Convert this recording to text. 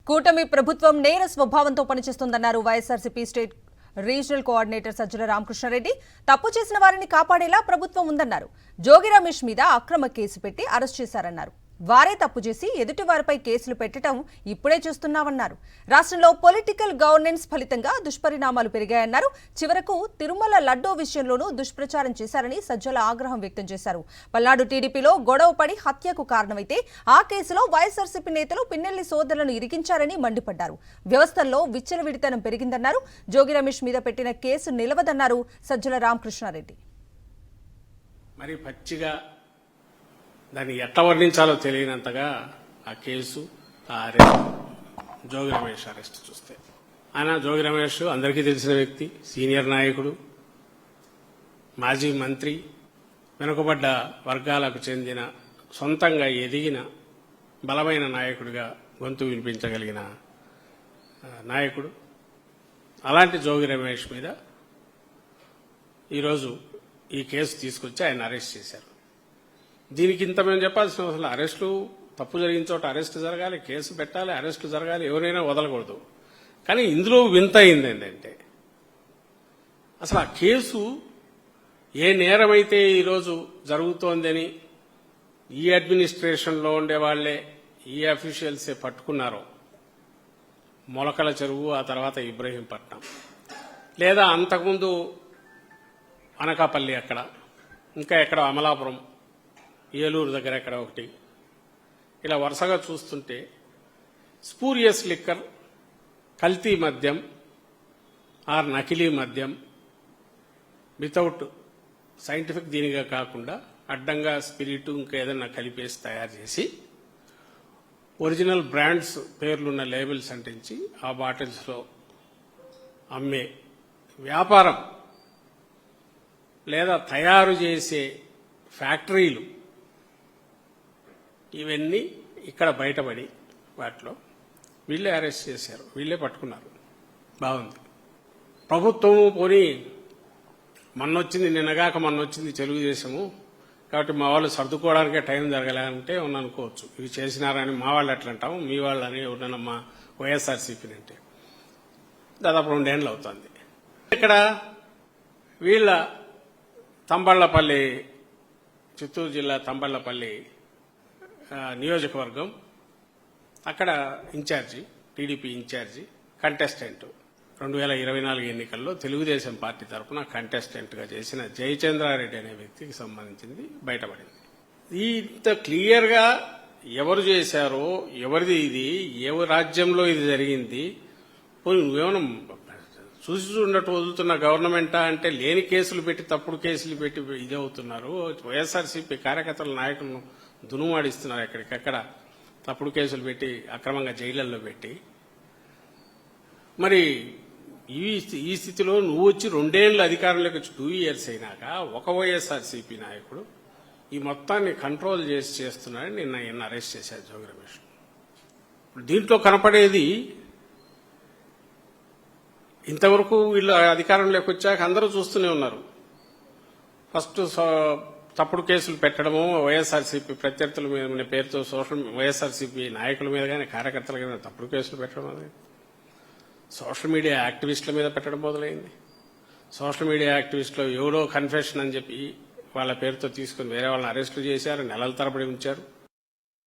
కూటమి ప్రభుత్వం నేర స్వభావంతో పనిచేస్తోందన్నారు YSRCP state regional coordinator Sajjala Ramakrishna Reddy. తప్పు చేసిన వారిని కాపాడేలా ప్రభుత్వం ఉందన్నారు. జోగి రమేష్ మీద అక్రమ కేసు పెట్టి అరెస్ట్ చేశారన్నారు. వారే తప్పు చేసి ఎదుటి వారిపై కేసులు పెట్టడం ఇప్పుడే చూస్తున్నామన్నారు. రాష్ట్రంలో పొలిటికల్ గవర్నెన్స్ ఫలితంగా దుష్పరిణామాలు పెరిగాయన్నారు. చివరకు తిరుమల లడ్డూ విషయంలోనూ దుష్ప్రచారం చేశారని సజ్జల ఆగ్రహం వ్యక్తం చేశారు. పల్నాడు టీడీపీలో గొడవ పడి హత్యకు కారణమైతే ఆ కేసులో వైఎస్ఆర్సీపీ నేతలు పిన్నెల్లి సోదరులను ఇరికించారని మండిపడ్డారు. వ్యవస్థల్లో విచ్చలవిడితనం పెరిగిందన్నారు. జోగి రమేష్ మీద పెట్టిన కేసు నిలవదన్నారు సజ్జల రామకృష్ణారెడ్డి. మరి పచ్చిగా దాన్ని ఎట్లా వర్ణించాలో తెలియనంతగా ఆ కేసు, ఆ అరెస్ట్, జోగి రమేష్ అరెస్ట్ చూస్తే ఆయన జోగి రమేష్ అందరికీ తెలిసిన వ్యక్తి, సీనియర్ నాయకుడు, మాజీ మంత్రి, వెనుకబడ్డ వర్గాలకు చెందిన, సొంతంగా ఎదిగిన బలమైన నాయకుడిగా గొంతు వినిపించగలిగిన నాయకుడు. అలాంటి జోగి రమేష్ మీద ఈరోజు ఈ కేసు తీసుకొచ్చి ఆయన అరెస్ట్ చేశారు. దీనికి ఇంత మేము చెప్పాల్సిన అవసరం, అరెస్టులు తప్పు జరిగిన చోట అరెస్ట్ జరగాలి, కేసు పెట్టాలి, అరెస్టులు జరగాలి, ఎవరైనా వదలకూడదు. కానీ ఇందులో వింత అయింది ఏంటంటే అసలు ఆ కేసు ఏ నేరమైతే ఈరోజు జరుగుతోందని ఈ అడ్మినిస్ట్రేషన్లో ఉండేవాళ్లే, ఈ అఫీషియల్సే పట్టుకున్నారో, మొలకల చెరువు, ఆ తర్వాత ఇబ్రహీంపట్నం, లేదా అంతకుముందు అనకాపల్లి, అక్కడ ఇంకా ఎక్కడ అమలాపురం, ఏలూరు దగ్గర ఎక్కడ ఒకటి, ఇలా వరుసగా చూస్తుంటే స్పూరియస్ లిక్కర్, కల్తీ మద్యం ఆర్ నకిలీ మద్యం వితౌట్ సైంటిఫిక్ దీనిగా కాకుండా అడ్డంగా స్పిరిట్ ఇంకా ఏదన్నా కలిపేసి తయారు చేసి ఒరిజినల్ బ్రాండ్స్ పేర్లున్న లేబుల్స్ అంటించి ఆ బాటిల్స్లో అమ్మే వ్యాపారం లేదా తయారు చేసే ఫ్యాక్టరీలు, ఇవన్నీ ఇక్కడ బయటపడి వాటిలో వీళ్ళే అరెస్ట్ చేశారు, వీళ్ళే పట్టుకున్నారు. బాగుంది. ప్రభుత్వము పోనీ మొన్నొచ్చింది, నిన్నగాక మొన్నొచ్చింది తెలుగుదేశము, కాబట్టి మా వాళ్ళు సర్దుకోవడానికే టైం జరగలేదంటే అనుకోవచ్చు. ఇవి చేసినారని మా వాళ్ళు ఎట్లా అంటాము, మీ వాళ్ళు అని ఎవరన్నా మా వైఎస్ఆర్సీపీని అంటే దాదాపు 2 ఏళ్ళు అవుతుంది. ఇక్కడ వీళ్ళ తంబళ్లపల్లి, చిత్తూరు జిల్లా తంబళ్లపల్లి నియోజకవర్గం, అక్కడ ఇన్ఛార్జి, టీడీపీ ఇన్ఛార్జి, కంటెస్టెంట్ 2024 ఎన్నికల్లో తెలుగుదేశం పార్టీ తరఫున కంటెస్టెంట్గా చేసిన జయచంద్రారెడ్డి అనే వ్యక్తికి సంబంధించింది బయటపడింది. ఇంత క్లియర్గా ఎవరు చేశారో, ఎవరిది ఇది, ఏ రాజ్యంలో ఇది జరిగింది, నువ్వేమన్నా చూసి చూడట్టు వదులుతున్న గవర్నమెంటా అంటే లేని కేసులు పెట్టి, తప్పుడు కేసులు పెట్టి ఇదే అవుతున్నారు. వైఎస్ఆర్సీపీ కార్యకర్తల నాయకులను దునుమాడిస్తున్నారు, ఎక్కడికక్కడ తప్పుడు కేసులు పెట్టి అక్రమంగా జైళ్లలో పెట్టి. మరి ఈ స్థితిలో నువ్వు వచ్చి 2 ఏళ్ళు అధికారంలోకి వచ్చి 2 years అయినాక ఒక వైఎస్ఆర్సీపీ నాయకుడు ఈ మొత్తాన్ని కంట్రోల్ చేసి చేస్తున్నాడని నిన్న అరెస్ట్ చేశారు జోగి రమేష్. దీంట్లో కనపడేది, ఇంతవరకు వీళ్ళు అధికారంలోకి వచ్చాక అందరూ చూస్తూనే ఉన్నారు. ఫస్ట్ తప్పుడు కేసులు పెట్టడము, వైఎస్ఆర్సీపీ ప్రత్యర్థుల మీద పేరుతో వైఎస్ఆర్సీపీ నాయకుల మీద కానీ కార్యకర్తల మీద తప్పుడు కేసులు పెట్టడం మొదలైంది. సోషల్ మీడియా యాక్టివిస్టుల మీద పెట్టడం మొదలైంది. సోషల్ మీడియా యాక్టివిస్టులు ఎవరో కన్ఫెషన్ అని చెప్పి వాళ్ళ పేరుతో తీసుకుని వేరే వాళ్ళని అరెస్టులు చేశారు, నెలల తరబడి ఉంచారు.